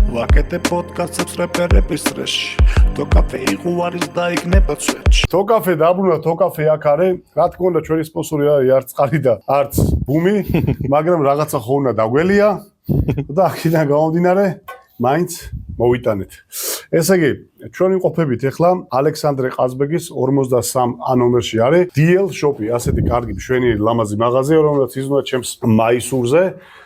ვაკეთებ პოდკასტებს რეპერების წრეში. თოკაფე იღუარის და იქნება წვეთში. თოკაფე დაბრუნა, თოკაფე აქ არის. რა თქმა უნდა, ჩვენი სპონსორი არის არც წყალი და არც ბუმი, მაგრამ რაღაცა ხო უნდა დაგველია და აქედან გამომდინარე, მაინც მოვიტანეთ. ესე იგი, ჩვენ ვიმყოფებით ახლა ალექსანდრე ყაზბეგის 43 ნომერში არის DL Shop-ი, ასეთი კარგი მშვენიერი ლამაზი მაღაზია, რომელიც იზრუნვა ჩემს მაისურზე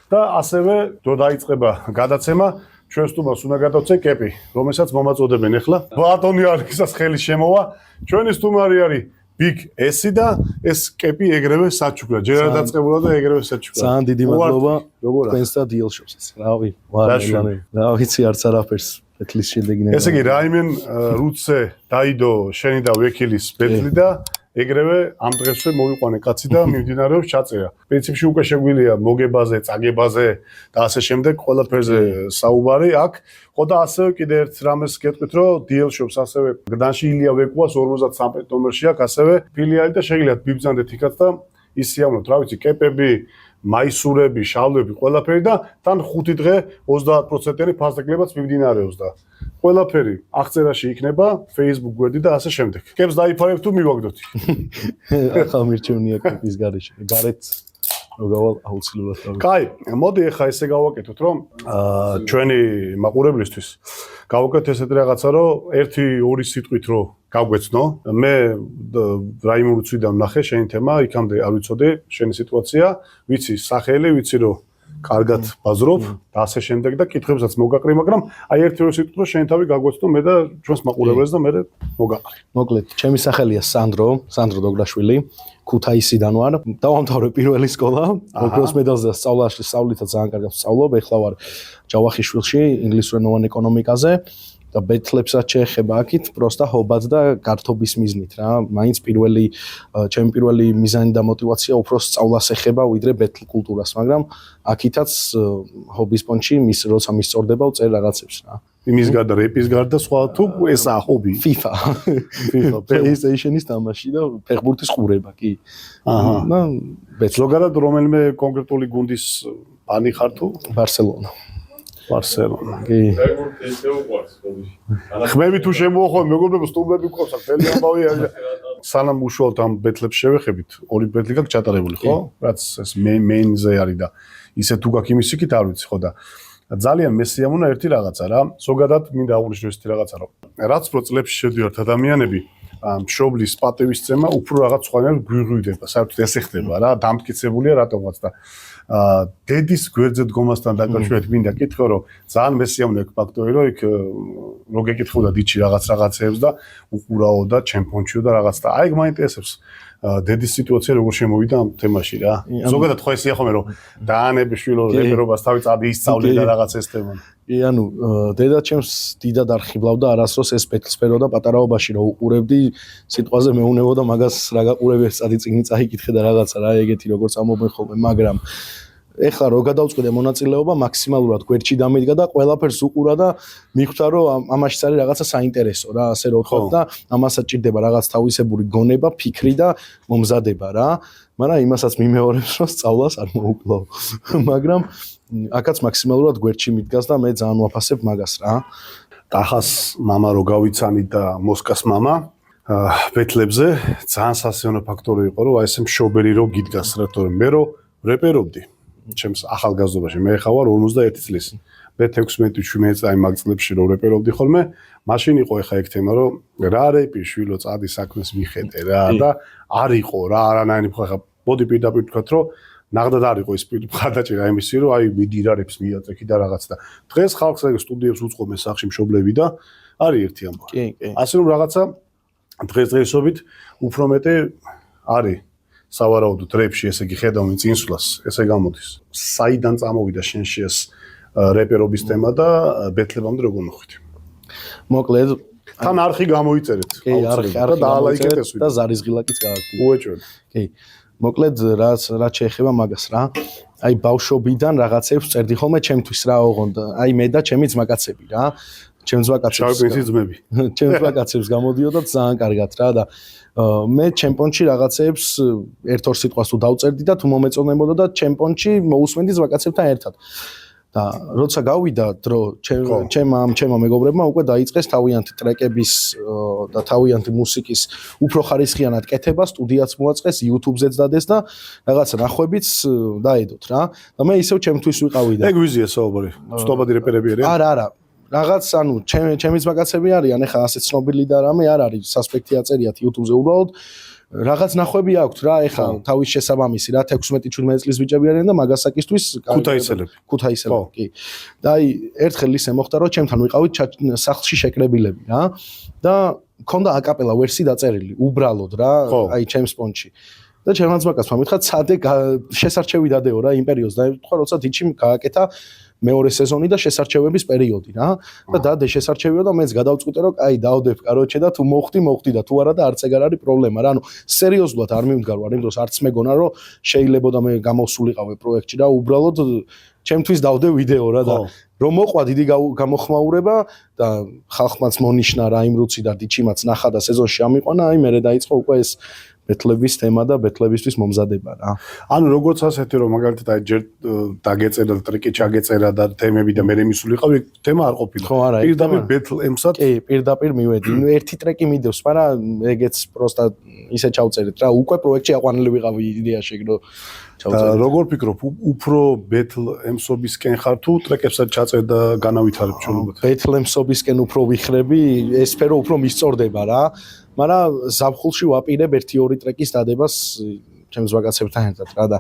და ასევე დრო დაიწყება გადაცემა ჩვენ სტუმარს უნდა გადავცე კეპი, რომელსაც მომაწოდებენ ახლა. ბატონი ალექსას ხელი შემოვა. ჩვენი სტუმარი არის Big S და ეს კეპი ეგრევე საჩუქრა. ჯერ არ დაწყებულა და ეგრევე საჩუქრა. ძალიან დიდი მადლობა თქვენს და DL Shop-ს. რავი, ვარ. რა ვიცი არც არაფერს ბეთლის შედეგი. ესე იგი, რაიმენ რუცე დაიდო შენი და ვექილის ბეთლი და ეგრევე ამ დღესვე მოვიყვანე კაცი და მიმდინარეობს ჩაწერა. პრინციპში უკვე შეგვიძლია მოგებაზე, წაგებაზე და ასე შემდეგ ყველაფერზე საუბარი აქ. ხო და ასევე კიდე ერთ რამეს გეტყვით, რომ DL Shop-ს ასევე გდანში ილია ვეკუას 53 ნომერში აქვს ასევე ფილიალი და შეგიძლიათ ბიბძანდეთ იქაც და ისიამოვნოთ, რა ვიცი, კეპები, მაისურები, შალვები, ყველაფერი და თან 5 დღე 30%-იანი ფასდაგლებაც მიმდინარეობს და ყველაფერი აღწერაში იქნება, Facebook გვერდი და ასე შემდეგ. კეპს დაიფარებ თუ მივაგდოთი? ახლა მირჩევნია კეპის გარეშე. გარეთ გავვალ აუცილებლად დავი. კაი, მოდი ახლა ესე გავაკეთოთ, რომ ჩვენი მაყურებლისთვის გავაკეთოთ ესეთი რაღაცა, რომ 1-2 სიტყვით რომ გავგვეცნო. მე რაიმონ უცვიდან ნახე შენი თემა, იქამდე არ ვიცოდი შენი სიტუაცია, ვიცი სახელი, ვიცი რომ კარგად ბაზრობ და ასე შემდეგ და კითხვებსაც მოგაყრი, მაგრამ აი 1-2 სიტყვით რომ შენ თავი გაგვეცნო მე და ჩვენს მაყურებელს და მე მოგაყრი. მოკლედ, ჩემი სახელია სანდრო დოგლაშვილი, ქუთაისიდან ვარ. დავამთავრე პირველი სკოლა, ოქროს მედალზე და სწავლითაც ძალიან კარგად ვსწავლობ. ეხლა ვარ ჯავახიშვილში, ინგლისურენოვან ეკონომიკაზე. და ბეთლებსაც შეეხება აქით პროსტა ჰობად და გართობის მიზნით რა. მაინც ჩემი პირველი მიზანი და мотиваცია უფრო სწავლას ეხება ვიდრე ბეთლ კულტურას, მაგრამ აქითაც ჰობის პონჩი როცა მისწორდება ვწერ რაღაცებს რა. იმის გარდა რეპის გარდა სხვა თუ ესაა ჰობი? FIFA, PlayStation-ის თამაში და ფეხბურთის ყურება კი. აჰა. ზოგადად რომელიმე კონკრეტული გუნდის ფანი ხარ თუ? ბარსელონა. კი. ხმები თუ შემოახვენ, მეგობრებო, სტუმრები გყავს, მთელი ამბავი არის. სანამ უშუალოდ ამ ბეთლებს შევეხებით, ორი ბეთლი გაქვს ჩატარებული, ხო? რაც ეს მეინზე არის და ისე თუ გაქვს იმის იქით არ ვიცი, ხო და ძალიან მესიამონა ერთი რაღაცა რა. ზოგადად მინდა აღვნიშნო ესეთი რაღაცა, რომ რაც პრო წლებში შედიოდნენ ადამიანები, მშობლის პატივისცემა უფრო რაღაც სხვანაირად გვიღვიდება, საერთოდ ესე ხდება რა, დამტკიცებულია რატომღაც და დედის გვერდზე დგომასთან დაკავშირებით მინდა კითხო, რომ ძალიან მესიამონა ფაქტორი, რომ იქ რო გეკითხოდა დიჩი რაღაცეებს და უყურაო და ჩემპიონჩიო და რაღაც და აი მაინტერესებს დედის სიტუაცია როგორ შემოვიდა ამ თემაში რა. ზოგადად ხო ესია ხოლმე რომ დაანები შვილო რეპერობას თავი წადი ისწავლე და რაღაც ეს თემა. კი, ანუ დედა ჩემს დიდად არ ხიბლავდა არასდროს ეს ბეთლს ფეროდა პატარაობაში რომ უყურებდი სიტყვაზე მეუნებოდა მაგას რა გაყურები ეს წადი წიგნი წაიკითხე და რაღაცა რა ეგეთი როგორც ამობენ ხოლმე, მაგრამ ეხლა რო გადავწყვიტე მონაწილეობა მაქსიმალურად გვერდში დამიდგა და ყველაფერს უყურა და მიხვდა რომ ამაშიც არის რაღაცა საინტერესო რა, ასე რომ ვთქვა და ამასაც ჭირდება რაღაც თავისებური გონება, ფიქრი და მომზადება რა. მაგრამ იმასაც მიმეორებს რომ სწავლას არ მოუკლავ. მაგრამ აქაც მაქსიმალურად გვერდში მიდგას და მე ძალიან ვაფასებ მაგას რა. ტახას მამა რო გავიცანით და მოსკას მამა ბეთლებზე ძალიან სასიამოვნო ფაქტორი იყო რომ აი ესე მშობელი რო გიდგას რა, თორემ მე რო რეპერობდი ჩემს ახალგაზრდობაში, მე ხა ვარ 51 წლის. მე 16-17 წელი მაგ წლებში რო რეპერობდი ხოლმე, მაშინ იყო ეხა ეგ თემა რომ რა რეპი შვილო წადი საქმეს მიხედე რა და არ იყო რა არანაირი ხა ბოდი პირდაპირ თქვა რომ ნახდად არ იყო ის მხარდაჭერა იმისი რომ აი მიდი რა რეპს მიაწექი და რაღაც და დღეს ხალხს ეგ სტუდიებს უწყობენ სახში მშობლები და არის ერთი ამბავი. კი. ასე რომ რაღაცა დღესდღეობით უფრო მეტი არის სავარაუდოდ რეპში, ესე იგი ხედავენ წინსვლას, ესე გამოდის. საიდან წამოვიდა შენში ეს რეპერობის თემა და ბეთლებამდე როგორ მოხვით? მოკლედ, თან არხი გამოიწერეთ. კი, არხი დაალაიქეთ ეს და ზარისღილაკიც გააკეთეთ. უეჭველი. კი. მოკლედ, რაც შეეხება მაგას რა. აი ბავშვობიდან რაღაცებს წერდი ხოლმე ჩემთვის რა ოღონდ. აი მე და ჩემი ძმაკაცები რა. ჩემს ვაკაცებს გამოდიოდა ძალიან კარგად რა და მე ჩემპიონში რაღაცეებს ერთ-ორ სიტყვას თუ დავწერდი და თუ მომეწონებოდა და ჩემპიონში მოусმენდი ვაკაცებთან ერთად. და როცა გავიდა დრო ჩემმა მეგობრებმა უკვე დაიწყეს თავიანთი ტრეკების და თავიანთი მუსიკის უფრო ხარისხიანად კეთება, სტუდიაც მოაწყეს, YouTube-ზეც დადეს და რაღაცა ნახვებიც დაედოთ რა. და მე ისევ ჩემთვის ვიყავი და ეგ ვიზია საუბარი. ცნობადი რეპერები არიან? არა. რაღაც ანუ ჩემიც მაგაცები არიან, ეხლა ასე ცნობილი და რამე არ არის, სასპექტი აწერიათ YouTube-ზე უბრალოდ რაღაც ნახვები აქვთ რა, ეხლა თავის შესაბამისი რა 16-17 წლის ბიჭები არიან და მაგასაკისთვის ქუთაისელები, კი. და აი ერთხელ ისე მოხდა რომ ჩემთან ვიყავით სახლში შეკრებილები რა და მქონდა აკაპელა ვერსი დაწერილი, უბრალოდ რა, აი ჩემს პონჩი. და ჩემს მაგასმა მითხრა ცადე შესარჩევი დადეო რა იმ პერიოდს და თქვა როცა დიჩიმ გააკეთა მეორე სეზონი და შესარჩევების პერიოდი რა და დადე შესარჩევიო და მეც გადავწყვიტე რომ აი დავდებ კაროჩე და თუ მოხდი და თუ არა და არც ეგ არ არის პრობლემა რა ანუ სერიოზულად არ მიმდგარ იმ დროს არც მეგონა რომ შეიძლება და მე გამოსულიყავე პროექტში და უბრალოდ ჩემთვის დავდე ვიდეო რა და რომ მოყვა დიდი გამოხმაურება და ხალხმაც მონიშნა რა იმ რუცი და დიჩიმაც ნახა და სეზონში ამიყვანა აი მე დაიწყო უკვე ეს ბეთლების თემა და ბეთლებისთვის მომზადება რა. ანუ როგორც ასეთი რომ მაგალითად აი ჯერ დაგეწერა და ტრეკი ჩაგეწერა და თემები და მე მისულიყავი თემა არ ყოფილა. პირდაპირ ბეთლ ემსად კი, პირდაპირ მივედი. ერთი ტრეკი მიდევს, მაგრამ ეგეც პროსტა ისე ჩავწერეთ რა. უკვე პროექტში აყვანილი ვიყავი იდეაში რომ ჩავწერეთ. როგორ ფიქრობ, უფრო ბეთლ ემსობისკენ ხარ თუ ტრეკებსაც ჩაწერ და განავითარებ ჩვენებად? ბეთლ ემსობისკენ უფრო ვიხრები, ეს სფერო უფრო მისწორდება რა. მაგრამ ზაფხულში ვაპირებ 1-2 ტრეკის დადებას ჩემს ვაკაცებთან ერთად რა და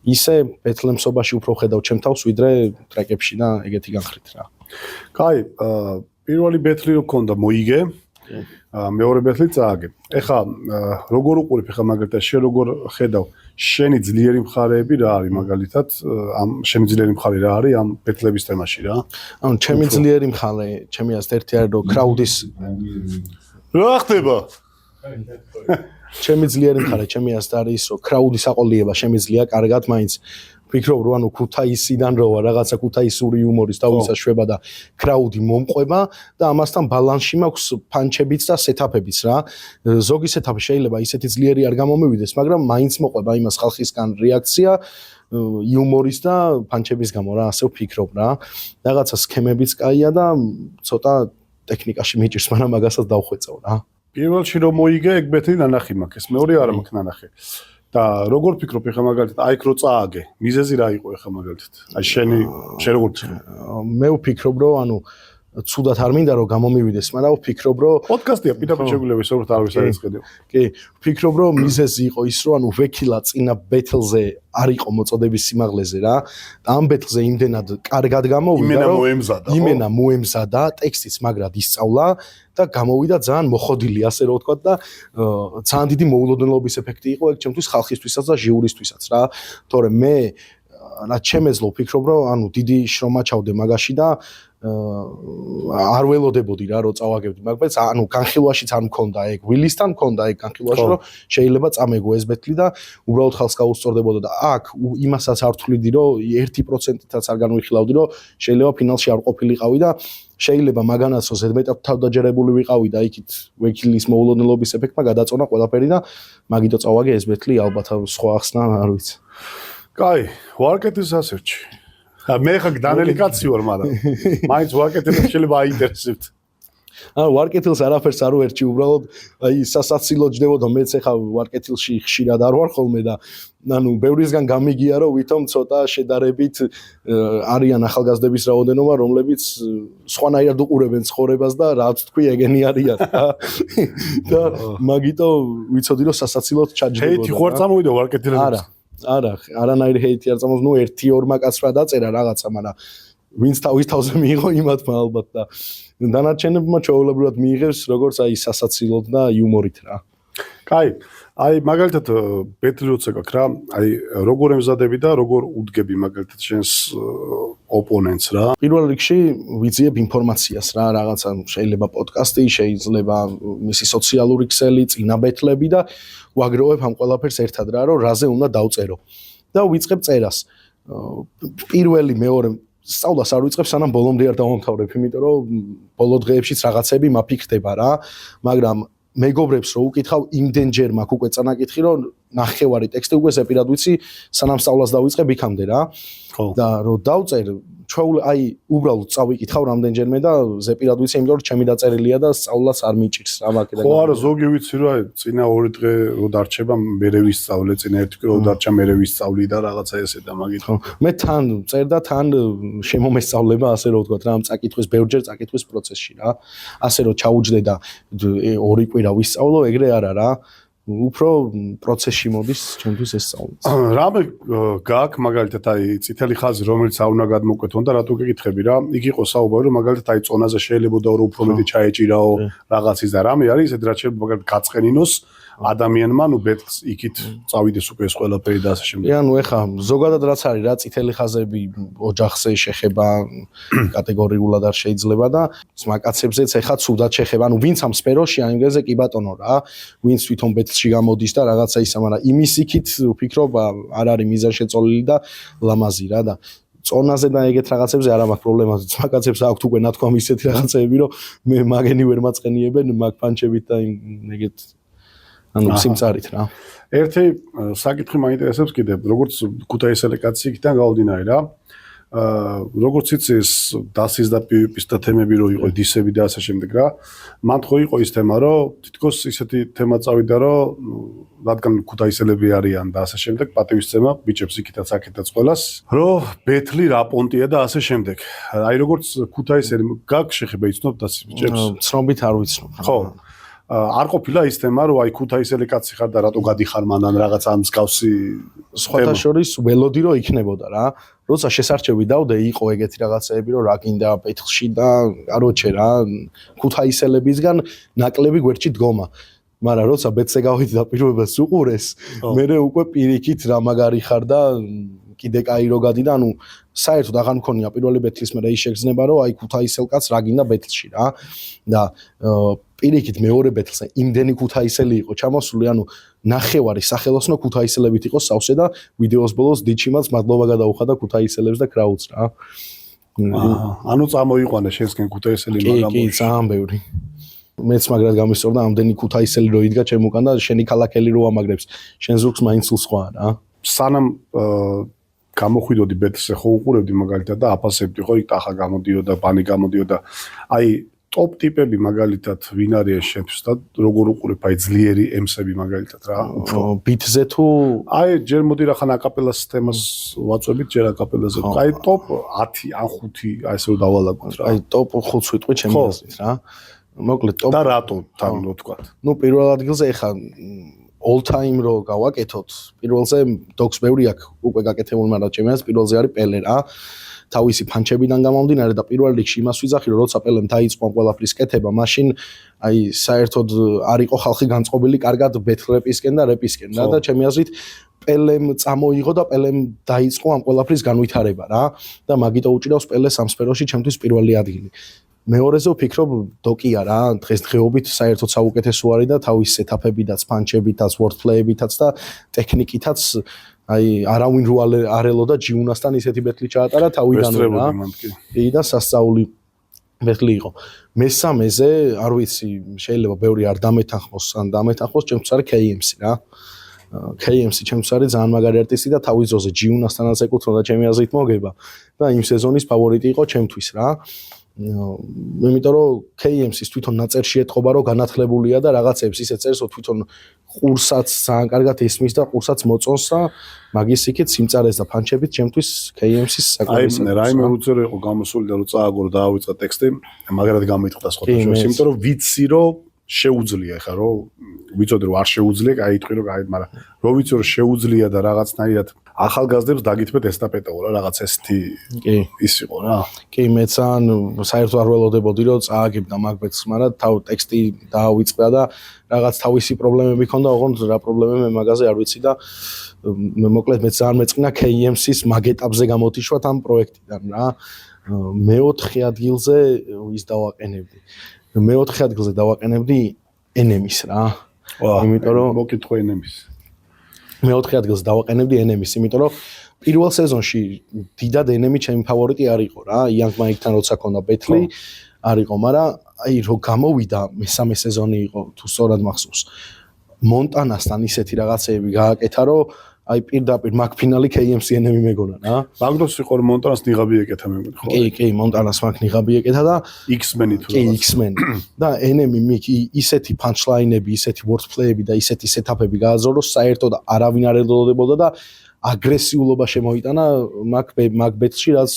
ისე ბეთლემსობაში უფრო ხედავ ჩემ თავს ვიდრე ტრეკებში და ეგეთი განხრით რა. კაი, პირველი ბეთლი რო ქონდა მოიგე. მეორე ბეთლი წააგე. ეხა როგორ უყურებ ეხა მაგალითად შენ როგორ ხედავ შენი ძლიერი მხარეები რა არის მაგალითად ამ შენი ძლიერი მხარე რა არის ამ ბეთლების თემაში რა? ანუ ჩემი ძლიერი მხარე, ჩემი ასეთ ერთი არის რომ კრაუდის რა ხდება? ჩემი ძლიერი მხარე, ჩემი ასეთ არის რომ კრაუდის აყოლიება შემიძლია კარგად მაინც ვფიქრობ რომ ანუ ქუთაისიდან როა რაღაცა ქუთაისური იუმორის თავისა შვება და კრაუდი მომყვება და ამასთან ბალანსში მაქვს პანჩებიც და სეტაპებიც რა. ზოგი სეტაპი შეიძლება ისეთი ძლიერი არ გამომივიდეს, მაგრამ მაინც მოყვება იმას ხალხისგან რეაქცია იუმორის და პანჩების გამო რა, ასე ვფიქრობ რა. რაღაცა სქემებიც კაია და ცოტა ტექნიკაში მიჭირს, მაგრამ მაგასაც დავხვეწავ რა. პირველში რომ მოიგე, ეგ ბეთლი ნანახი მაქვს, ეს მეორე არ მაქვს ნანახი. და როგორ ფიქრობ ეხა მაგალითად აიქ რო წააგე, მიზეზი რა იყო ეხა მაგალითად? აი შენ როგორ ფიქრობ? მე ვფიქრობ რომ ანუ ცუდად არ მინდა რომ გამომივიდეს, მაგრამ ვფიქრობ რომ პოდკასტია პირდაპირ შეგვიძლია ისევ არ ვისაუბრებ. კი, ვფიქრობ რომ მიზეზი იყო ის რომ ანუ ვექილა წინა ბეთლზე არ იყო მოწოდების სიმაღლეზე რა. და ამ ბეთლზე იმდენად კარგად გამოვიდა რომ იმენა მოემზადა, ტექსტიც მაგრად ისწავლა და გამოვიდა ძალიან მოხოდილი ასე რომ ვთქვა და ძალიან დიდი მოულოდნელობის ეფექტი იყო ეგ ჩემთვის ხალხისთვისაც და ჟიურისთვისაც რა. თორემ მე რაც შემეძლო ვფიქრობ რომ ანუ დიდი შრომა ჩავდე მაგაში და არ ველოდებოდი რა რომ წავაგებდი მაგბეთს ანუ განხილვაშიც არ მქონდა ეგ ვილისთან მქონდა ეგ განხილვაში რომ შეიძლება წამეგო ეს ბეთლი და უბრალოდ ხალხს გაუსწორდებოდა და აქ იმასაც არ ვთვლიდი რომ 1%-იც არ განვიხილავდი რომ შეიძლება ფინალში არ ყოფილიყავი და შეიძლება მაგანაც რომ ზედმეტად თავდაჯერებული ვიყავი და იქით ვექილის მოულოდნელობის ეფექტმა გადაწონა ყველაფერი და მაგიტო წავაგე ეს ბეთლი ალბათ სხვა ახსნა არ ვიცი. კაი, ვარკეთის ასერჩი. მე ხა დანელი კაცი ვარ, მაგრამ მაინც ვარკეთილს შეიძლება აინტერესებთ. ანუ ვარკეთილს არაფერს არ ვერჩი, უბრალოდ აი სასაცილო ჯდებოდა მეც ხა ვარკეთილში ხშირად არ ვარ ხოლმე და ანუ ბევრისგან გამიგია რომ ვითომ ცოტა შედარებით არიან ახალგაზრდების რაოდენობა, რომლებიც სხვანაირად უყურებენ ცხოვრებას და რაც თქვი ეგენი არიან და მაგიტო ვიცოდი რომ სასაცილოდ ჩაჯდებოდა. ჰეითი ხوار წამოვიდა ვარკეთილებს. არა, არანაირი ჰეითი არ წამოს, ნუ 1-2 კაცს რა დაწერა რაღაცა, მაგრამ ვინც თავის თავზე მიიღო იმათმა ალბათ და დანარჩენებმა ჩვეულებრივად მიიღებს როგორც აი სასაცილოდ და იუმორით რა. კაი, აი მაგალითად ბეთლი როცა გაქვს რა, აი როგორ ემზადები და როგორ უდგები მაგალითად შენს ოპონენტს რა. პირველ რიგში ვიძიებ ინფორმაციას რა, რაღაცა შეიძლება პოდკასტი, შეიძლება მისი სოციალური ქსელი, წინა ბეთლები და ვაგროვებ ამ ყველაფერს ერთად რა, რომ რაზე უნდა დავწერო. და ვიწყებ წერას. პირველი მეორე სწავლას არ ვიწყებ, სანამ ბოლომდე არ დავამთავრებ, იმიტომ რომ ბოლო დღეებშიც რაღაცები მაფიქრდება რა, მაგრამ მეგობრებს რო უკითხავ იმდენჯერ მაქვს უკვე წანაკითხი რომ ნახევარი ტექსტი უკვე ზეპირად ვიცი, სანამ სწავლას დავიწყებ იქამდე რა. და რო დავწერ, აი უბრალოდ წავიკითხავ რამდენჯერმე და ზეპირად ვიცი, იმიტომ რომ ჩემი დაწერილია და სწავლაც არ მიჭირს რა მაგედან. ხო არა, ზოგი ვიცი რა, წინა 2 დღე რო დარჩება, მერე ვისწავლე, წინა 1 კვირა რო დარჩა, მერე ვისწავლი და რაღაცა ესე და მაგით. ხო, მე თან წერ და თან შემომესწავლება, ასე რომ ვთქვათ რა, ამ წაკითხვის ბევრჯერ წაკითხვის პროცესში რა. ასე რომ ჩაუჯდე და 2 კვირა ვისწავლო, ეგრე არა რა. უფრო პროცესში მოდის ჩემთვის ეს სწავლა. რამე გააქვს მაგალითად აი წითელი ხაზი რომელიც არ უნდა გადმოკვეთონ და რატო გეკითხები რა იქ იყო საუბარი რომ მაგალითად აი წონაზე შეიძლება რომ უფრო მეტი ჩაეჭირაო რაღაცის და რამე არის ესეთ რაც შეიძლება მაგალითად გაწყენინოს ადამიანმა ნუ ბეთლს იქით წავიდეს უკვე ეს ყველაფერი და ასე შემდეგ. ანუ ეხა ზოგადად რაც არის რა წითელი ხაზები ოჯახზე შეხება კატეგორიულად არ შეიძლება და მაკაცებზეც ეხა ცუდად შეხება. ანუ ვინც ამ სფეროში აინგეზე კი ბატონო რა, ვინც თვითონ ბეთლში გამოდის და რაღაცა ისა, მაგრამ იმის იქით ვფიქრობ არ არის მიზანშეწოლილი და ლამაზი რა და წონაზე და ეგეთ რაღაცებზე არ მაქვს პრობლემა. მაკაცებს აქვთ უკვე ნათქვამი ისეთი რაღაცეები რომ მე მაგენი ვერ მაწყენიებენ მაგ პანჩებით და ეგეთ ანუ სიმწარით რა. ერთი საკითხი მაინტერესებს კიდე, როგორც ქუთაისელი კაცი იქიდან გავდინარი რა. როგორც იცი ეს დასის და პივიპის და თემები რო იყო დისები და ასე შემდეგ რა. მან ხო იყო ის თემა, რომ თითქოს ისეთი თემა წავიდა, რომ რადგან ქუთაისელები არიან და ასე შემდეგ, პატივისცემა ბიჭებს იქითაც აქეთაც ყველას, რომ ბეთლი რა პონტია და ასე შემდეგ. აი როგორც ქუთაისელი გაქვს შეხება იცნობ დასის ბიჭებს? ცნობით არ ვიცნობ. ხო. არ ყოფილა ის თემა, რომ აი ქუთაისელი კაცი ხარ და რატო გადიხარ მანან რაღაც ამ მსგავსი სხვათა შორის ველოდი რომ იქნებოდა რა. როცა შესარჩევი დავდე, იყო ეგეთი რაღაცეები, რომ რა გინდა პეთლში და კაროჩე რა, ქუთაისელებისგან ნაკლები გვერდში დგომა. მაგრამ როცა ბეთლზე გავიდი და პირობებას უყურეს, მე უკვე პირიქით რა მაგარი ხარ და კიდე კაი რო გადი და ანუ საერთოდ აღარ მქონია პირველი ბეთლის მე ის შეგრძნება რომ აი ქუთაისელ კაც რა გინდა ბეთლში რა და პირიქით მეორე ბეთლზე იმდენი ქუთაისელი იყო ჩამოსული ანუ ნახევარი სახელოსნო ქუთაისელებით იყო სავსე და ვიდეოს ბოლოს დიჩიმაც მადლობა გადაუხადა ქუთაისელებს და კრაუდს რა ანუ წამოიყვანა შენსკენ ქუთაისელი მაგრამ კი ძალიან ბევრი მეც მაგრად გამისწორდა ამდენი ქუთაისელი რო იდგა ჩემ უკან და შენი ქალაქელი რო ამაგრებს შენ ზურგს მაინც უსხვა რა სანამ გამოხვიდოდი ბეთლზე ხო უყურებდი მაგალითად და აფასებდი ხო იქ ტახა გამოდიოდა ბანი გამოდიოდა აი ტოპ ტიპები მაგალითად ვინ არის შენთვის და როგორ უყურებ აი ძლიერი ემსები მაგალითად რა უფრო ბიტზე თუ აი ჯერ მოდი რა ხან აკაპელას თემას ვაწვევით ჯერ აკაპელაზე აი ტოპ 10 ან 5 აი ესე რომ დავალაგოთ რა აი ტოპ 5 ვიტყვი ჩემი აზრით რა მოკლედ ტოპ და რატო თან რო თქვა ნუ პირველ ადგილზე ეხა all time რო გავაკეთოთ პირველზე დოქს ბევრი აქვს უკვე გაკეთებული მაგრამ ჩემი აზრით პირველზე არის პელე რა თავისი ფანჩებიდან გამომდინარე და პირველ რიგში იმას ვიძახი რომ როცა პელემ დაიწყო ყველაფრის კეთება მაშინ აი საერთოდ არ იყო ხალხი განწყობილი კარგად ბეთლრეპისკენ და რეპისკენ რა და ჩემი აზრით პელემ წამოიღო და პელემ დაიწყო ამ ყველაფრის განვითარება რა და მაგიტო უჭირავს პელეს ამ სფეროში ჩემთვის პირველი ადგილი მეორეზე ვფიქრობ დოკია რა დღესდღეობით საერთოდ საუკეთესო არის და თავის სეტაპებითაც პანჩებითაც ვორდპლეებითაც და ტექნიკითაც აი არავინ რო არელოდა ჯიუნასთან ისეთი ბეთლი ჩაატარა თავიდანვე რა კი და სასწაული ბეთლი იყო მესამეზე არ ვიცი შეიძლება ბევრი არ დამეთანხმოს ან დამეთანხმოს ჩემთვის არის KMC რა KMC ჩემთვის არის ძალიან მაგარი არტისტი და თავის ძოზე ჯიუნასთანაც ეკუთვნოდა ჩემი აზრით მოგება და იმ სეზონის ფავორიტი იყო ჩემთვის რა იმიტომ რომ KMC-ს თვითონ ნაწერში ეთყობა რომ განათლებულია და რაღაცებს ისე წერს რომ თვითონ ყურსაც ძალიან კარგად ესმის და ყურსაც მოწონს და მაგის იქით სიმწარეს და ფანჩებით ჩემთვის KMC-ს საკმაოდ აი რაიმე უცერო იყო გამოსული და რომ წააგო და დაავიწყა ტექსტი მაგრად გამოიტყდა სხვათა შორის იმიტომ რომ ვიცი რომ შეუძლია ხა რომ ვიცოდი რომ არ შეუძლია აი იტყვი რომ აი მაგრამ რომ ვიცი რომ შეუძლია და რაღაცნაირად ახალგაზრდებს დაგითმეთ ესტაფეტაო რა რაღაც ესეთი კი ის იყო რა კი მეც ან საერთოდ არ ველოდებოდი რომ წააგებდა მაგბეთს მაგრამ თავ ტექსტი დაავიწყდა და რაღაც თავისი პრობლემები ჰქონდა ოღონდ რა პრობლემები მე მაგაზე არ ვიცი და მე მოკლედ მეც ძალიან მეწყინა KMC-ს მაგ ეტაპზე გამოთიშვათ ამ პროექტიდან რა მეოთხე ადგილზე ის დავაყენებდი მეოთხე ადგილზე დავაყენებდი NM-ის რა იმიტომ რომ მოკითხო NM-ის მეოთხე ადგილზე დავაყენებდი NM-ის იმიტომ რომ პირველ სეზონში დიდად NM-ი ჩემი ფავორიტი არ იყო რა Young Mike-თან როცა ქონდა ბეთლი არ იყო მაგრამ აი რო გამოვიდა მესამე სეზონი იყო თუ სწორად მახსოვს მონტანასთან ისეთი რაღაცეები გააკეთა, რომ აი პირდაპირ მაგ ფინალი KMC-ები მეგონა რა. მაგდოს იყო რომ მონტანას ნიღაბი ეკეთა მე მგონი, ხო? კი, მონტანას მაგ ნიღაბი ეკეთა და X-Men-ი თუ კი, X-Men. და NM-ი ისეთი punchline-ები, ისეთი wordplay-ები და ისეთი setup-ები გააძლო, რომ საერთოდ არავინ არ ელოდებოდა და აგრესიულობა შემოიტანა მაგ ბეთლში, რაც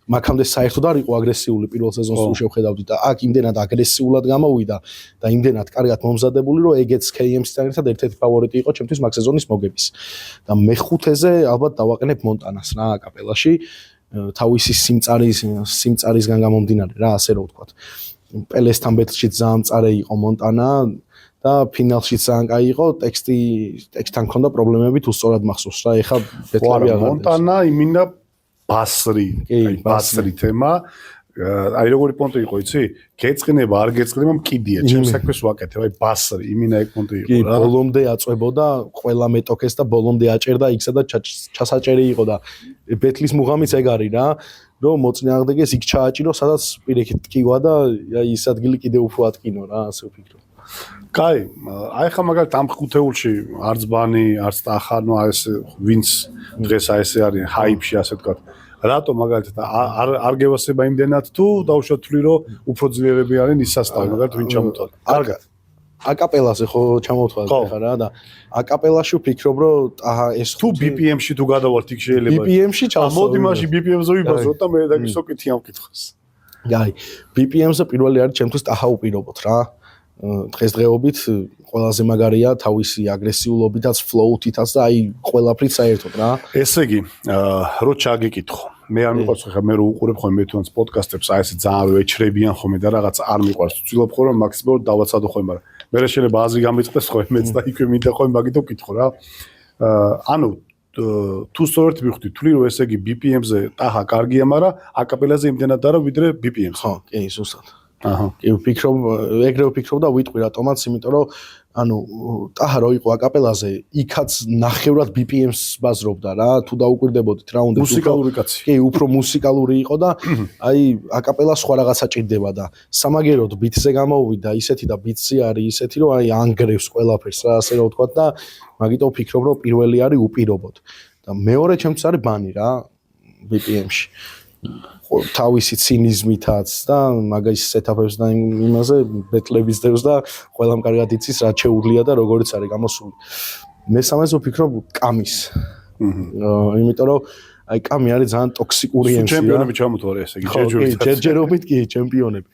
მაგამდე საერთოდ არ იყო აგრესიული პირველ სეზონს თუ შევხედავდით და აქ იმდენად აგრესიულად გამოვიდა და იმდენად კარგად მომზადებული, რომ ეგეც KMC-თან ერთად ერთ-ერთი ფავორიტი იყო ჩემთვის მაგ სეზონის მოგების. და მეხუთეზე ალბათ დავაყენებ მონტანას რა აკაპელაში, თავისი სიმწარისგან გამომდინარე რა, ასე რომ ვთქვათ. პელესთან ბეთლში ძალიან მწარე იყო მონტანა და ფინალში ძალიან კაი იყო, ტექსტთან ჰქონდა პრობლემები თუ სწორად მახსოვს რა, ეხა ბეთლები აღარ მონტანა იმინა ბასრი თემა. აი როგორი პონტი იყო, იცი? გეწყინება, არ გეწყინება, მკიდია, ჩემს საქმეს ვაკეთებ, აი ბასრი, იმინა ეგ პონტი იყო რა. კი, ბოლომდე აწვებოდა ყველა მეტოქეს და ბოლომდე აჭერდა იქსა და ჩასაჭერი იყო და ბეთლის მუღამიც ეგ არის რა, რომ მოწინააღმდეგეს იქ ჩააჭირო, სადაც პირიქით ტკივა და აი ის ადგილი კიდე უფრო ატკინო რა, ასე ვფიქრობ. კაი, აი ხა მაგალითად ამ ხუთეულში არც ბანი, არც ტახანო, ეს ვინც დღეს აი ესე არის ჰაიპში, ასე ვთქვათ. რატო მაგალითად არ გევასება იმდენად თუ დავუშვათ თვლი რომ უფრო ძლიერები არიან ის სასტავი, მაგალითად ვინ ჩამოთვალა. კარგად. აკაპელაზე ხო ჩამოთვალე ხა რა და აკაპელაში ვფიქრობ რომ ეს თუ BPM-ში თუ გადავალთ იქ შეიძლება. BPM-ში ჩავსვი. მოდი მაშინ BPM-ზე ვიბაზროთ და მე დაგისო კითი ამ კითხვას. აი, BPM-ზე პირველი არის ჩემთვის ტაჰა უპირობოთ რა. დღესდღეობით ყველაზე მაგარია თავისი აგრესიულობითაც, flow-ითაც და აი ყველაფრით საერთოდ რა. ესე იგი, რო ჩაგიკითხო. მე არ მიყვარს ხა მე რო უყურებ ხოლმე მეთუნს პოდკასტებს, აი ესე ძალიან რო ეჩრებიან ხოლმე და რაღაც არ მიყვარს. ვცდილობ ხოლმე რომ მაქსიმალურად დავაცადო ხოლმე, მაგრამ მე შეიძლება აზრი გამიწყდეს ხოლმე მეც და იქვე მინდა ხოლმე მაგითო კითხო რა. ანუ თუ სწორად მივხვდი, თვლი რომ ესე იგი BPM-ზე ტაჰა კარგია, მაგრამ აკაპელაზე იმდენად არა ვიდრე BPM-ზე. ხო, კი, ზუსტად. კი, ვფიქრობ, ეგრევე ვფიქრობ და ვიტყვი რატომაც, იმიტომ რომ ანუ ტაჰა რო იყო აკაპელაზე, იქაც ნახევრად BPM-ს ბაზრობდა რა, თუ დაუკვირდებოდით რა უნდა. მუსიკალური კაცი. კი, უფრო მუსიკალური იყო და აი აკაპელა სხვა რაღაცა ჭირდება და სამაგეროდ ბიტზე გამოვიდა ისეთი და ბიტსი არის ისეთი, რომ აი ანგრევს ყველაფერს რა, ასე რომ ვთქვათ და მაგიტომ ვფიქრობ, რომ პირველი არის უპირობოდ. და მეორე ჩემთვის არის ბანი რა BPM-ში. თავისი ცინიზმითაც და მაგის სეტაპებს და იმაზე ბეტლების დევს და ყველამ კარგად იცის რა შეუძლია და როგორიც არის გამოსული. მესამეზე ვფიქრობ კამის. იმიტომ რომ აი კამი არის ძალიან ტოქსიკური MC რა. ჩემპიონები ჩამოთვალე ესე იგი ჯერჯერობით. კი, ჯერჯერობით კი ჩემპიონები.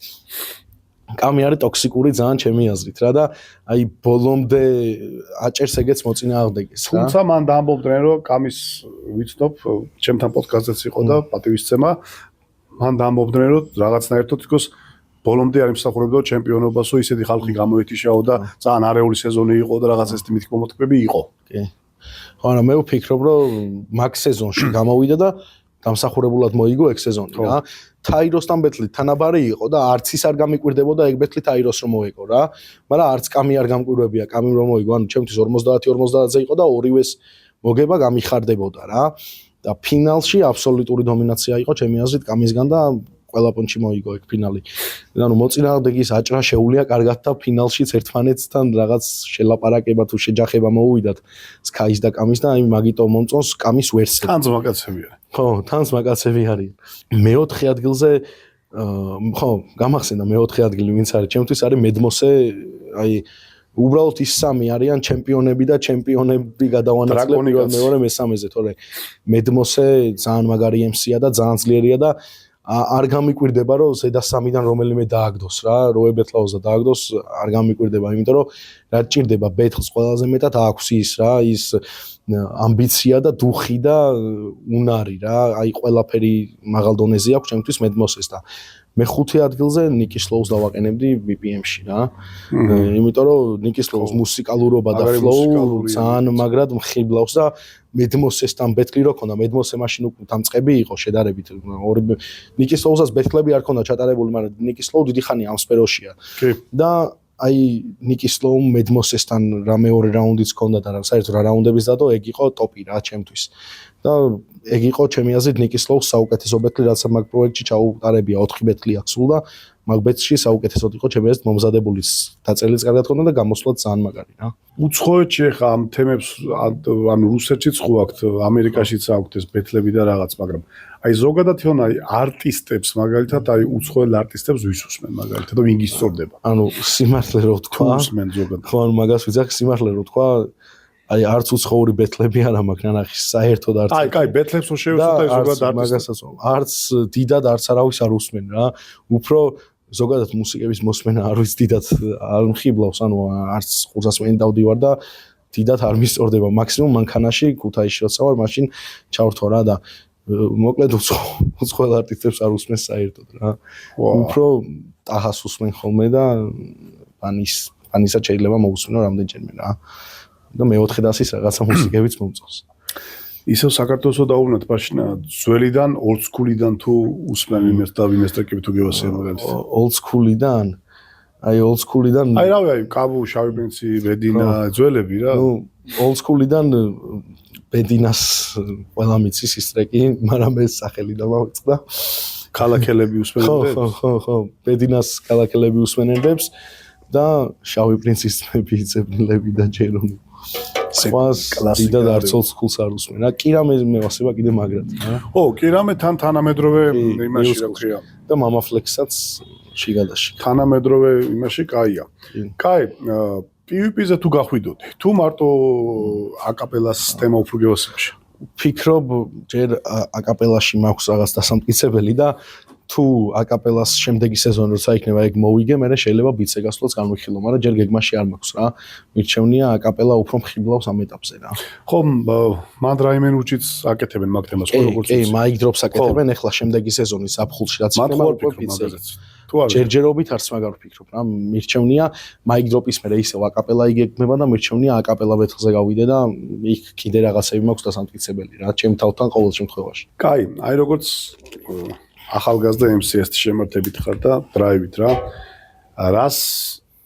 კამი არის ტოქსიკური ძალიან ჩემი აზრით რა და აი ბოლომდე აჭერს ეგეც მოწინააღმდეგეს რა. თუმცა მან დაამბობდნენ რომ კამის ვიცნობ, ჩემთან პოდკასტზეც იყო და პატივისცემა, მან დაამბობდნენ რომ რაღაცნაირად თქოს ბოლომდე არ იმსახურებდა ჩემპიონობასო, ისეთი ხალხი გამოეთიშაო და ძალიან არეული სეზონი იყო და რაღაც ეს მითქმა მოთქმები იყო. კი. ხო, არა მე ვფიქრობ რომ მაგ სეზონში გამოვიდა და დამსახურებულად მოიგო ეგ სეზონი რა. თაიროსთან ბეთლი თანაბარი იყო და არც ის არ გამიკვირდებოდა ეგ ბეთლი თაიროს რომ მოიგო რა. მაგრამ არც კამი არ გამკვირვებია კამი რომ მოიგო. ანუ ჩემთვის 50-50-ზე იყო და ორივეს მოგება გამიხარდებოდა რა. და ფინალში აბსოლუტური დომინაცია იყო ჩემი აზრით კამისგან და ყველა პონჩი მოიგო ეგ ფინალი. ანუ მოწინააღმდეგის აჭრა შეუულია კარგად და ფინალშიც ერთმანეთთან რაღაც შელაპარაკება თუ შეჯახება მოუვიდათ სკაის და კამის და აი მაგიტომ მომწონს კამის ვერსია. თანს მაგაცები არის. ხო, თანს მაგაცები არის. მეოთხე ადგილზე ხო, გამახსენდა მეოთხე ადგილი ვინც არის? ჩემთვის არის მედმოსე, აი უბრალოდ ის სამი არიან ჩემპიონები და ჩემპიონები გადავანაწილებ მეორე მესამეზე, თორე მედმოსე ძალიან მაგარი MC-ია და ძალიან ძლიერია და არ გამიკვირდება რომ ზედა სამიდან რომელიმე დააგდოს რა, როებეთლაუზა დააგდოს, არ გამიკვირდება, იმიტომ რომ რა ჭირდება ბეთლს ყველაზე მეტად აქვს ის რა, ის ამბიცია და დუხი და უნარი რა, აი ყველაფერი მაღალ დონეზე აქვს ჩემთვის მედმოსეს და მეხუთე ადგილზე ნიკი სლოუს დავაყენებდი BPM-ში რა. იმიტომ რომ ნიკი სლოუს მუსიკალურობა და flow ძალიან მაგრად მხიბლავს და მედმოსესთან ბეთლი რო ქონდა, მედმოსე მაშინ უკვე დამწყები იყო შედარებით. ნიკი სლოუსაც ბეთლები არ ქონდა ჩატარებული, მაგრამ ნიკი სლოუ დიდი ხანი ამ სფეროშია. და აი ნიკი სლოუ მედმოსესთან რა მეორე რაუნდიც ქონდა და საერთოდ რა რაუნდების დადო, ეგ იყო ტოპი რა ჩემთვის. და ეგ იყო ჩემი აზრით ნიკი სლოუს საუკეთესო ბეთლი, რაც მაგ პროექტში ჩაუტარებია 4 ბეთლი აქვს სულ და მაგბეთში საუკეთესოდ იყო ჩემი აზრით მომზადებული დაწერილიც კარგად ჰქონდა და გამოსვლაც ძალიან მაგარი რა. უცხოეთში ხა ამ თემებს ანუ რუსეთშიც ხო აქვთ, ამერიკაშიც აქვთ ეს ბეთლები და რაღაც, მაგრამ აი ზოგადად თვითონ აი არტისტებს მაგალითად აი უცხოელ არტისტებს ვის უსმენ მაგალითად და ვინ გისწორდება? ანუ სიმართლე რო ვთქვა, უსმენ ზოგადად. ხო ანუ მაგას ვიძახ სიმართლე რო ვთქვა, აი არც უცხოური ბეთლები არა მაქვს ნანახი საერთოდ არც. აი, კაი, ბეთლებს რო შევეცოთ აი ზოგადად არტისტებს. მაგასაც არც დიდად არც არავის არ უსმენ რა. უფრო ზოგადად მუსიკების მოსმენა არ ვიცი დიდად არ მხიბლავს, ანუ არც ხურსასმენი დავდივარ და დიდად არ მისწორდება. მაქსიმუმ მანქანაში ქუთაისში როცა ვარ, მაშინ ჩავრთვა რა და მოკლედ უცხოელ არტისტებს არ უსმენს საერთოდ რა. უფრო ტახას უსმენ ხოლმე და პანისაც შეიძლება მოусმენო რამდენჯერმე რა. და მეოთხე დასის რაღაცა მუსიკებიც მომწონს. ისევ საქართველოსო დაუბრუნოთ მაშინ ძველიდან old school-იდან თუ უსმენ იმას და ვინმეს და კი თუ გევასია მაგალითად. old school-იდან აი old school-იდან აი რავი აი კაბუ, შავი პრინცი, ბედინა, ძველები რა. ნუ old school-იდან ბედინას ყველა მიცის ის ტრეკი, მაგრამ ეს სახელი დამავიწყდა. ქალაქელები უსმენდებს? ხო, ბედინას ქალაქელები უსმენდებს და შავი პრინცის ძმები ძებნილები და ჯერონი. სხვას დიდად არც old school-ს არ უსმენ. რა კირამე მევასება კიდე მაგრად რა. ო, კირამე თან თანამედროვე იმაში რა ქვია. და მამა ფლექსაც შიგადაში. თანამედროვე იმაში კაია. კაი, PvP-ზე თუ გახვიდოდი, თუ მარტო აკაპელას თემა უფრო გევასებაში. ფიქრობ, ჯერ აკაპელაში მაქვს რაღაც დასამტკიცებელი და თუ აკაპელას შემდეგი სეზონი როცა იქნება ეგ მოვიგე, მე შეიძლება ბიცე გასვლაც განვიხილო, მაგრამ ჯერ გეგმაში არ მაქვს რა. მირჩევნია აკაპელა უფრო მხიბლავს ამ ეტაპზე რა. ხო, მან რაიმენ უჩიც აკეთებენ მაგ თემას ხო როგორც კი, მაიკ დროპს აკეთებენ, ახლა შემდეგი სეზონის აფხულში რაც იქნება უკვე ბიცე. თუ არ ჯერჯერობით არც მაგარ ვფიქრობ რა. მირჩევნია მაიკ დროპის მერე ისევ აკაპელა იგეგმება და მირჩევნია აკაპელა ბეთლზე გავიდე და იქ კიდე რაღაცები მაქვს დასამტკიცებელი რა, ჩემ თავთან ყოველ შემთხვევაში. კაი, აი როგორც ახალგაზრდა MCS-თ შემართებით ხარ და დრაივით რა. რას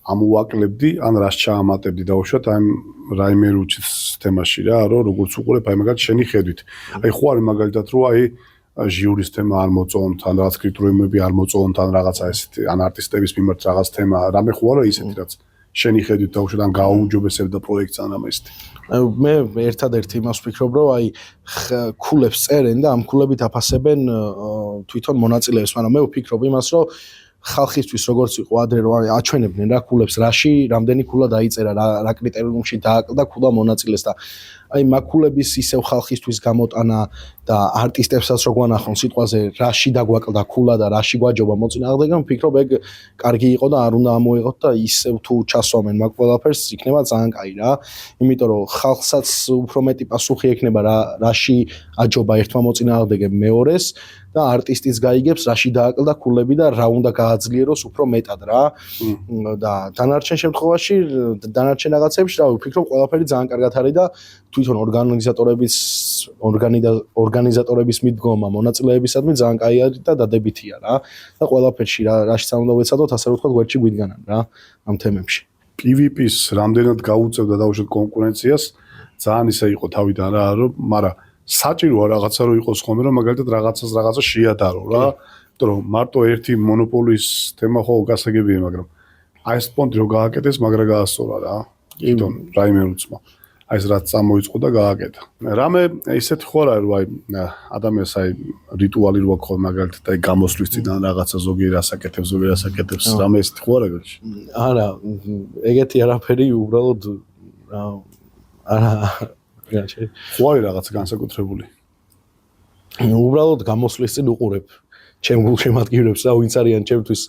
ამოვაკლებდი, ან რას ჩაამატებდი დაუშვათ აი რაიმე რუჩის თემაში რა, რომ როგორც უყურებ აი მაგათ შენი ხედვით. აი ხო არის მაგალითად რომ აი ჟიურის თემა არ მოწონთ, ან რაღაც კრიტერიუმები არ მოწონთ, ან რაღაცა ესეთი, ან არტისტების მიმართ რაღაც თემა, რამე ხო არა ისეთი რაც შენი ხედვით დაუშვათ ან გააუმჯობესებდა პროექტს ან ამ ესეთი. მე ერთადერთი იმას ვფიქრობ, რომ აი ქულებს წერენ და ამ ქულებით აფასებენ თვითონ მონაწილეებს, მაგრამ მე ვფიქრობ იმას, რომ ხალხისთვის როგორც იყო ადრე რომ აჩვენებდნენ რა ქულებს რაში, რამდენი ქულა დაიწერა, რა კრიტერიუმში დააკლდა ქულა მონაწილეს და აი მაკულების ისევ ხალხისთვის გამოტანა და არტისტებსაც რო გვანახონ სიტყვაზე რაში დაგვაკლდა ქულა და რაში გვაჯობა მოწინააღმდეგე, ვფიქრობ ეგ კარგი იყო და არ უნდა ამოიღოთ და ისევ თუ ჩასვამენ მაგ ყველაფერს იქნება ძალიან კაი რა. იმიტომ რომ ხალხსაც უფრო მეტი პასუხი ექნება რაში აჯობა ერთმა მოწინააღმდეგე მეორეს და არტისტიც გაიგებს რაში დააკლდა ქულები და რა უნდა გააძლიეროს უფრო მეტად რა. და დანარჩენ შემთხვევაში, დანარჩენ რაღაცებში რა ვფიქრობ ყველაფერი ძალიან კარგად არის და თვითონ ორგანიზატორების მიდგომა მონაწილეებისადმი ძალიან კაი არის და დადებითია რა. და ყველაფერში რაშიც არ უნდა ვეცადოთ, ასე რომ ვთქვათ, გვერდში გვიდგანან რა ამ თემებში. PvP-ს რამდენად გაუწევდა დაუშვათ კონკურენციას, ძალიან ისე იყო თავიდან რა, მაგრამ საჭიროა რაღაცა რო იყოს ხოლმე, რომ მაგალითად რაღაცას რაღაცა შეადარო რა. იმიტომ რომ მარტო ერთი მონოპოლის თემა ხო გასაგებია, მაგრამ აი ეს პონტი რო გააკეთეს, მაგრა გაასწორა რა. თვითონ რაიმე უცმა. აი ეს რაც წამოიწყო და გააკეთა. რამე ისეთი ხო არა, რომ აი ადამიანს აი რიტუალი რო აქვს მაგალითად აი გამოსვლის წინან რაღაცა ზოგი რასაკეთებს, რამე ისეთი ხო არა გაში? არა, ეგეთი არაფერი უბრალოდ არა გაში. ხო არის რაღაც განსაკუთრებული. უბრალოდ გამოსვლის წინ უყურებ ჩემ გულშემატკივრებს და ვინც არიან ჩემთვის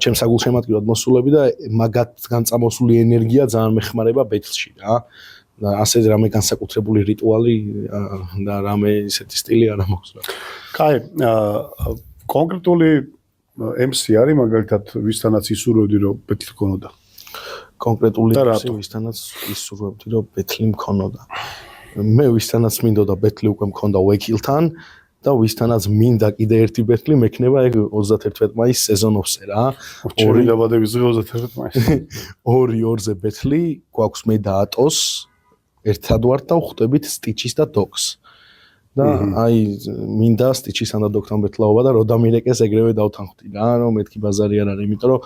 ჩემს საგულშემატკივრად მოსულები და მაგათ განწამოსული ენერგია ძალიან მეხმარება ბეთლში რა. და ასე რამე განსაკუთრებული რიტუალი და რამე ისეთი სტილი არ მაქვს რა. კაი, კონკრეტული MC არის მაგალითად ვისთანაც ისურვებდი რომ ბეთლი ქონოდა. კონკრეტული MC ვისთანაც ისურვებდი რომ ბეთლი მქონოდა. მე ვისთანაც მინდოდა ბეთლი უკვე მქონდა ვეკილთან და ვისთანაც მინდა კიდე ერთი ბეთლი მექნება ეგ 31 მაისს სეზონოვსე რა. ორი დაბადების დღე 31 მაისს. 2-2-ზე ბეთლი გვაქვს მე და ატოს ერთად ვართ და ვხვდებით სტიჩის და დოქს. და აი მინდა სტიჩისთან და დოქტორ ბეთლაობა და როდამირეკეს ეგრევე დავთანხმდი რა, რომ მეთქი ბაზარი არ არის, იმიტომ რომ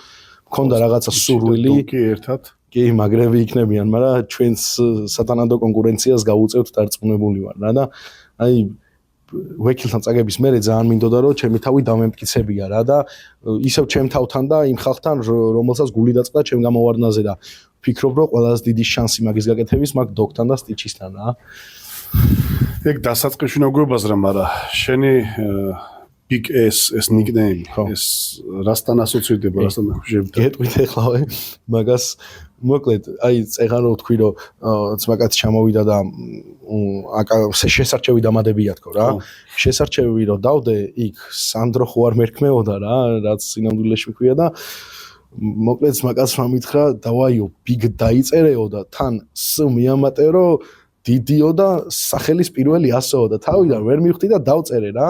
მქონდა რაღაცა სურვილი. კი ერთად. კი, მაგრები იქნებიან, მაგრამ ჩვენს სათანადო კონკურენციას გავუწევთ დარწმუნებული ვარ რა და აი ვეკილთან წაგების მერე ძალიან მინდოდა რომ ჩემი თავი დამემტკიცებია რა და ისევ ჩემ თავთან და იმ ხალხთან რომელსაც გული დაწყდა ჩემ გამოვარდნაზე და ფიქრობ რომ ყველაზე დიდი შანსი მაგის გაკეთების მაგ დოქთან და სტიჩისთან რა. ეგ დასაწყისში ნაგრობაზრა, მაგრამ შენი Big S ეს nickname ეს რასთან ასოცირდება, რასთან ხშირად? გეტყვით ეხლა მაგას მოკლედ აი წეღან რო თქვი რომ ძმაკაც ჩამოვიდა და შესარჩევი დამადებია თქო რა. შესარჩევი რო დავდე იქ სანდრო ხო არ მერქმეოდა რა, რაც სინამდვილეში მქვია და მოკლედ ძმაკაც მომითხრა დავაიო Big დაიწერეო და თან S მიამატერო დიდიო და სახელის პირველი ასეო და თავიდან ვერ მივხვდი და დავწერე რა.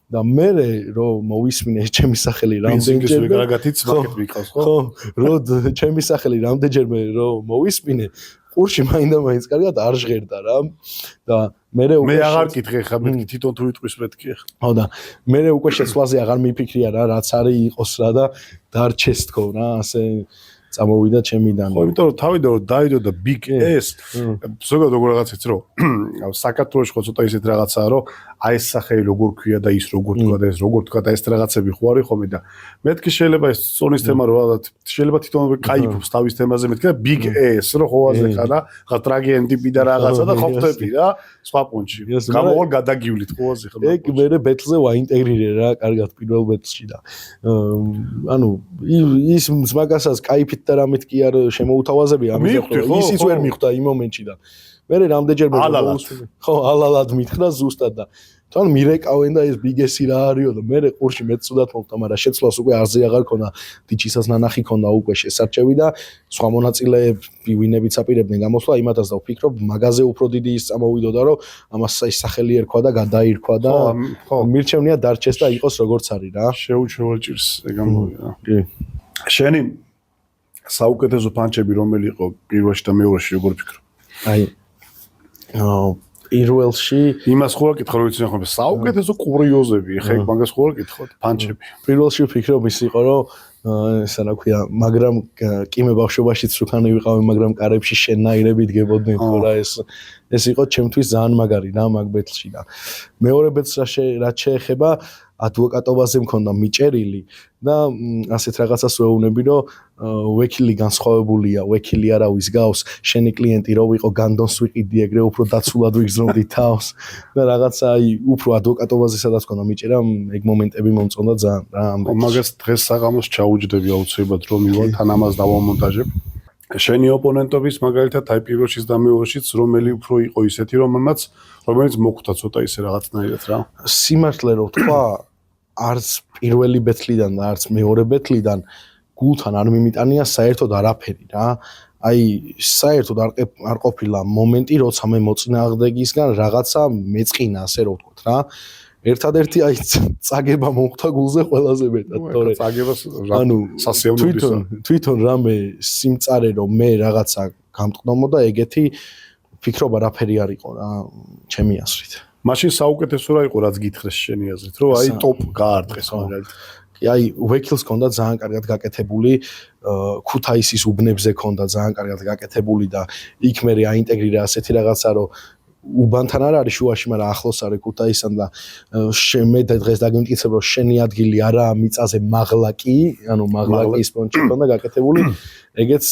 და მე რომ მოვისმინე ჩემი სახელი რამდენჯერმე ვეგრაგათიც მაგეთ ვიყავს ხო? ხო, რომ ჩემი სახელი რამდენჯერმე რომ მოვისმინე, ყურში მაინდა-მაინც კარგად არ ჟღერდა რა. და მე აღარ კითხე ხა მეთქი თვითონ თუ იტყვის მეთქი ახლა. ხო და მე უკვე შეცვლაზე აღარ მიფიქრია რა, რაც არის იყოს რა და დარჩეს თქო რა, ასე წამოვიდა ჩემიდან. ხო, იმიტომ რომ თავიდან რომ დაიდო და Big S ზოგადად როგორ რაღაციც რომ საქართველოში ხო ცოტა ისეთ რაღაცაა რომ აი ეს სახელი როგორ ქვია და ის როგორ თქვა და ეს როგორ თქვა და ეს რაღაცები ხო არის ხოლმე და მეთქი შეიძლება ეს წონის თემა რომ შეიძლება თვითონ კაიფობს თავის თემაზე მეთქი და Big S რო ხოვაზე ხარ რა ხა ტრაგედიები ტიპი და რაღაცა და ხო ხტები რა სხვა პონჩი გამოვარ გადაგივლით ხოვაზე ხა ეგ მე ბეთლზე ვაინტეგრირე რა კარგად პირველ ბეთლში და ანუ ის მაგასაც კაიფით და რამეთ კი არ შემოუთავაზები ამის ხო ისიც ვერ მიხვდა იმ მომენტში და მე რამდენჯერმე ხო ალალად მითხრა ზუსტად და თან მირეკავენ და ეს ბიგესი რა არისო და მე ყურში მეცუდად მომხდა მაგრამ შეცვლას უკვე არზე აღარ ქონდა დიჩისას ნანახი ქონდა უკვე შესარჩევი და სხვა მონაწილეები ვინებიც აპირებდნენ გამოსვლა იმათაც და ვფიქრობ მაგაზე უფრო დიდი ის წამოვიდოდა რომ ამას ის სახელი ერქვა და გადაირქვა და მირჩევნია დარჩეს და იყოს როგორც არის რა შეუჩვეულ ჭირს ეგ ამოვიდა კი შენი საუკეთესო პანჩები რომელი იყო პირველში და მეორეში როგორ ფიქრობ? აი პირველში იმას ხო ვაკითხე რომ იცი ხოლმე საუკეთესო კურიოზები ხა ეგ მაგას ხო ვაკითხოთ პანჩები. პირველში ვფიქრობ ის იყო რომ ესა რა ქვია მაგრამ კი მე ბავშვობაშიც უკანი ვიყავი მაგრამ კარებში შენნაირები დგებოდნენ ხო რა ეს იყო ჩემთვის ძალიან მაგარი რა მაგ ბეთლში და მეორე ბეთლს რაც შეეხება ადვოკატობაზე მქონდა მიჭერილი და ასეთ რაღაცას ვეუბნები რომ ვეკილი განსხვავებულია ვეკილი არავის გავს შენი კლიენტი რო ვიყო განდონს ვიყიდი ეგრე უფრო დაცულად ვიგზნობდი თავს და რაღაცა აი უფრო ადვოკატობაზე სადაც მქონდა მიჭერა ეგ მომენტები მომწონდა ძალიან რა მაგას დღეს საღამოს ჩაუჯდები აუცილებლად რომ მივალ თან ამას დავამონტაჟებ შენი ოპონენტობის მაგალითად აი პირველშიც და მეორეშიც რომელი უფრო იყო ისეთი რომელიც მოხვდა ცოტა ისე რაღაცნაირად რა სიმართლე რო თქვა არც პირველი ბეთლიდან და არც მეორე ბეთლიდან გულთან არ მიმიტანია საერთოდ არაფერი რა აი საერთოდ არ ყოფილა მომენტი როცა მე მოწინააღმდეგისგან რაღაცა მეწყინა ასე რო ვთქვათ რა ერთადერთი აი წაგება მომხდა გულზე ყველაზე მეტად თორე წაგებას ანუ სასიამოვნოა თვითონ რამე სიმწარე რომ მე რაღაცა გამტყნომოდა ეგეთი ფიქრობა რაფერი არ იყო რა ჩემი აზრით მაშინ საუკეთესო რა იყო რაც გითხრეს შენი აზრით რომ აი ტოპ გაარტყეს მაგალითად კი აი ვეკილს ქონდა ძალიან კარგად გაკეთებული ქუთაისის უბნებზე ქონდა ძალიან კარგად გაკეთებული და იქ მე აინტეგრირა ასეთი რაღაცა რომ უბანთან არ არის შუაში მაგრამ ახლოს არის ქუთაისთან და მე დღეს დაგიმტკიცებ რომ შენი ადგილი არაა მიწაზე მაღლაკი ანუ მაღლაკის პონჩი ქონდა გაკეთებული ეგეც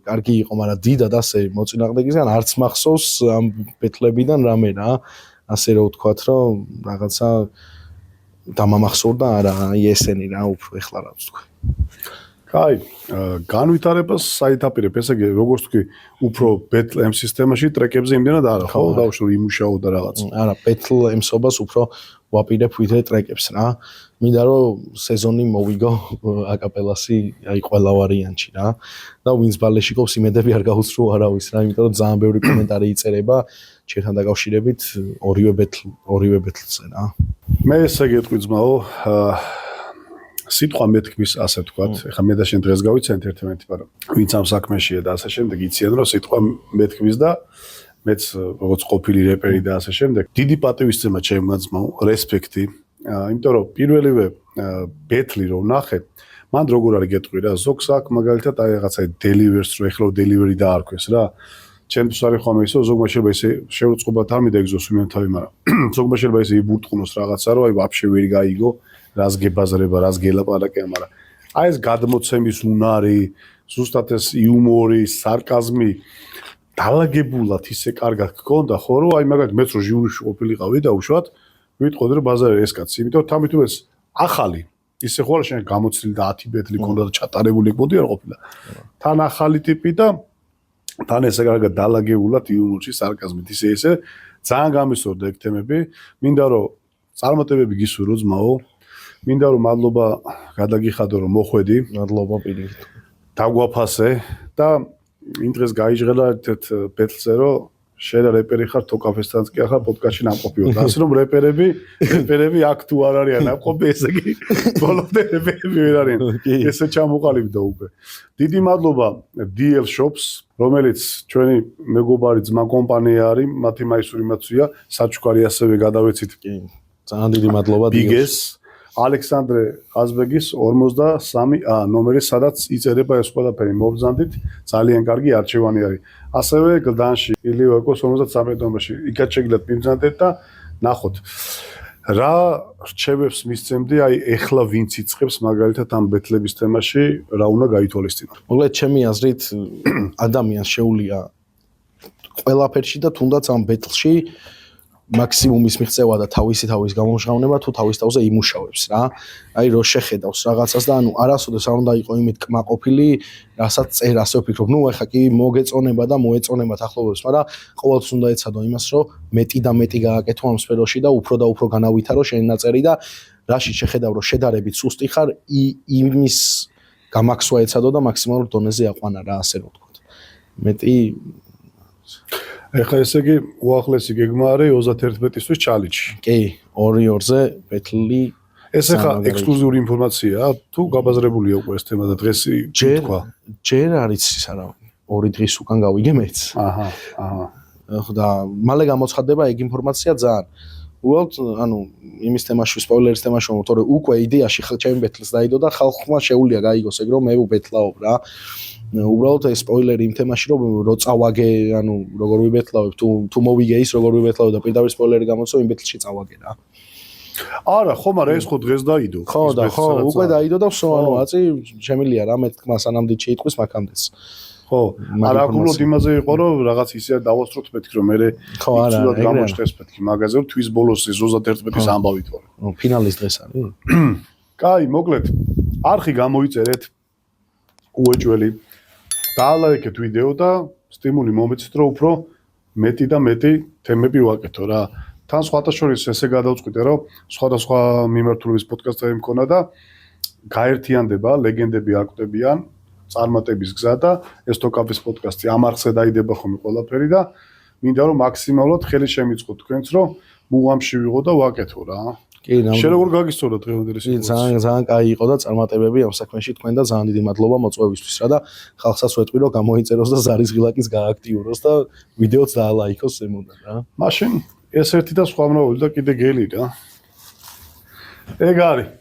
კარგი იყო მაგრამ დიდად ასე მოწინააღმდეგისგან არც მახსოვს ამ ბეთლებიდან რამე რა ასე რომ ვთქვათ რომ რაღაცა დამამახსოვრდა არა აი ესენი რა უფრო ეხლა რა ვთქვი კაი განვითარებას საითაპირებ ესე იგი როგორც თქვი უფრო Battle M სისტემაში ტრეკებზე იმდენად არა ხო დავშორ იმუშაო და რაღაც არა Battle M-ობას უფრო ვაპირებ ვიდრე ტრეკებს რა მინდა რომ სეზონი მოვიგო აკაპელასი აი ყველა ვარიანტში რა და ვინც ბალეშიკობს იმედები არ გაუცრუ არავის რა იმიტომ რომ ძალიან ბევრი კომენტარი იწერება ჩემთან დაკავშირებით ორივე Battle-ზე რა მე ესე გეტყვი ძმაო სიტყვა მეთქმის ასე ვთქვათ ეხლა მე და შენ დღეს გავიცანთ ერთმანეთი მაგრამ ვინც ამ საქმეშია და ასე შემდეგ იციან რომ სიტყვა მეთქმის და მეც როგორც ყოფილი რეპერი და ასე შემდეგ. დიდი პატივისცემა ჩემმა ძმაო, რესპექტი. იმიტომ რომ პირველივე ბეთლი რომ ნახე, მან როგორ არის გეტყვი რა, ზოგს აქ მაგალითად აი რაღაცა დელივერს რო ეხლა დელივერი დაარქვეს რა. ჩემთვის არის ხომ ისო, ზოგმა შეიძლება ისე შეუწყობათ არ მინდა ეგზოს ვინმე თავი, მაგრამ ზოგმა შეიძლება ისე იბურტყუნოს რაღაცა, რომ აი ვაფშე ვერ გაიგო, რას გებაზრება, რას გელაპარაკე, მაგრამ აი ეს გადმოცემის უნარი, ზუსტად ეს იუმორი, სარკაზმი დაალაგებულად ისე კარგად გქონდა, ხო, რომ აი მაგალითად მეც რო ჟიურიში ყოფილიყავი და უშუალოდ ვიტყოდი რომ ბაზარი ეს კაცი, იმიტომ რომ თამით ეს ახალი ისე ხო რა შენ გამოცილი და 10 ბეთლი ქონდა და ჩატარებული გქონდი არ ყოფილა. თან ახალი ტიპი და თან ესე კარგად დაალაგებულად იუმორში, სარკაზმით ისე ძალიან გამისურდა ეგ თემები. მინდა რომ წარმატებები გისურვო ძმაო. მინდა რომ მადლობა გადაგიხადო რომ მოხვედი. მადლობა პირიქით. დაგვაფასე და იმ დღეს გაიჟღერა ერთ ბეთლზე რომ შენ რეპერი ხარ თოკაფესთანაც კი ახლა პოდკასტში ნამყოფი ვარ. ასე რომ რეპერები აქ თუ არ არიან ნამყოფი, ესე იგი ბოლომდე რეპერები ვერ არიან. ესე ჩამოყალიბდა უკვე. დიდი მადლობა DL Shops, რომელიც ჩვენი მეგობარი ძმა კომპანია არის, მათი მაისური მაცვია, საჩუქარი ასევე გადავეცით. კი, ძალიან დიდი მადლობა ბიგეს ალექსანდრე ყაზბეგის 43A ნომერი, სადაც იწერება ეს ყველაფერი მობრძანდით, ძალიან კარგი არჩევანი არის. ასევე გლდანში ილიოეკოს 53 ნომერში იქაც შეგიძლიათ მიმძანდეთ და ნახოთ. რა რჩევებს მისცემდი, აი ეხლა ვინც იწყებს მაგალითად ამ ბეთლების თემაში, რა უნდა გაითვალისწინოს. მოკლედ ჩემი აზრით ადამიანს შეუძლია ყველაფერში და თუნდაც ამ ბეთლში მაქსიმუმის მიღწევა და თავის გამომჟღავნება თუ თავის თავზე იმუშავებს რა. აი რო შეხედავს რაღაცას და ანუ არასოდეს არ უნდა იყო იმით კმაყოფილი, რასაც წერ ასე ვფიქრობ. ნუ ეხა კი მოგეწონება და მოეწონება ახლობებს, მაგრამ ყოველთვის უნდა ეცადო იმას, რომ მეტი და მეტი გააკეთო ამ სფეროში და უფრო განავითარო შენი ნაწერი და რაში შეხედავ რომ შედარებით სუსტი ხარ, იმის გამაქსვა ეცადო და მაქსიმალურ დონეზე აყვანა რა, ასე რომ ვთქვათ. მეტი ეხლა ესე იგი უახლესი გეგმა არის 31-ისთვის ჩალიჩი. კი, 2-2-ზე ბეთლი. ეს ახლა ექსკლუზიური ინფორმაციაა, თუ გაბაზრებულია უკვე ეს თემა და დღეს თქვა. ჯერ არის ის არავინ. 2 დღის უკან გავიგე მეც. აჰა. და მალე გამოცხადდება ეგ ინფორმაცია ძალიან. უბრალოდ, ანუ იმის თემაში, სპოილერის თემაში ვამბობ, თორე უკვე იდეაში ჩემი ბეთლს დაიდო და ხალხმა შეუძლია გაიგოს ეგ რომ მე ვუბეთლაობ რა. უბრალოდ ეს სპოილერი იმ თემაში რომ წავაგე, ანუ როგორ ვიბეთლავებ, თუ მოვიგე ის როგორ ვიბეთლავებ და პირდაპირ სპოილერი გამოცო იმ ბეთლში წავაგე რა. არა, ხო, მაგრამ ეს ხო დღეს დაიდო. ხო, უკვე დაიდო და ვსო, ანუ აწი შემილია რა მე თქვა სანამდე შეიტყვის მაგამდეც. ხო, არა გულოდ იმაზე იყო რომ რაღაც ისე დავასწროთ მეთქი რომ მე ცუდად გამოჩნდეს მეთქი მაგაზე რომ თვის ბოლოს 31-ის ამბავით ვარ. ფინალის დღეს არის. კაი, მოკლედ არხი გამოიწერეთ უეჭველი. დაალაიქეთ ვიდეო და სტიმული მომეცით რომ უფრო მეტი და მეტი თემები ვაკეთო რა. თან სხვათა შორის ესე გადავწყვიტე რომ სხვადასხვა მიმართულების პოდკასტები მქონა და გაერთიანდება, ლეგენდები აკვდებიან, წარმატების გზა და ეს თოკაფის პოდკასტი ამ არხზე დაიდება ხოლმე ყველაფერი და მინდა რომ მაქსიმალურად ხელი შემიწყო თქვენც რომ მუღამში ვიღო და ვაკეთო რა. კი, შენ როგორ გაგისწორდა დღევანდელი სიტუაცია? ძალიან კაი იყო და წარმატებები ამ საქმეში თქვენ და ძალიან დიდი მადლობა მოწვევისთვის რა და ხალხსაც ვეტყვი რომ გამოიწეროს და ზარის ღილაკის გააქტიუროს და ვიდეოც დაალაიქოს ზემოდან რა. მაშინ ეს ერთი და სხვა მრავალი და კიდე გელი რა. ეგ არის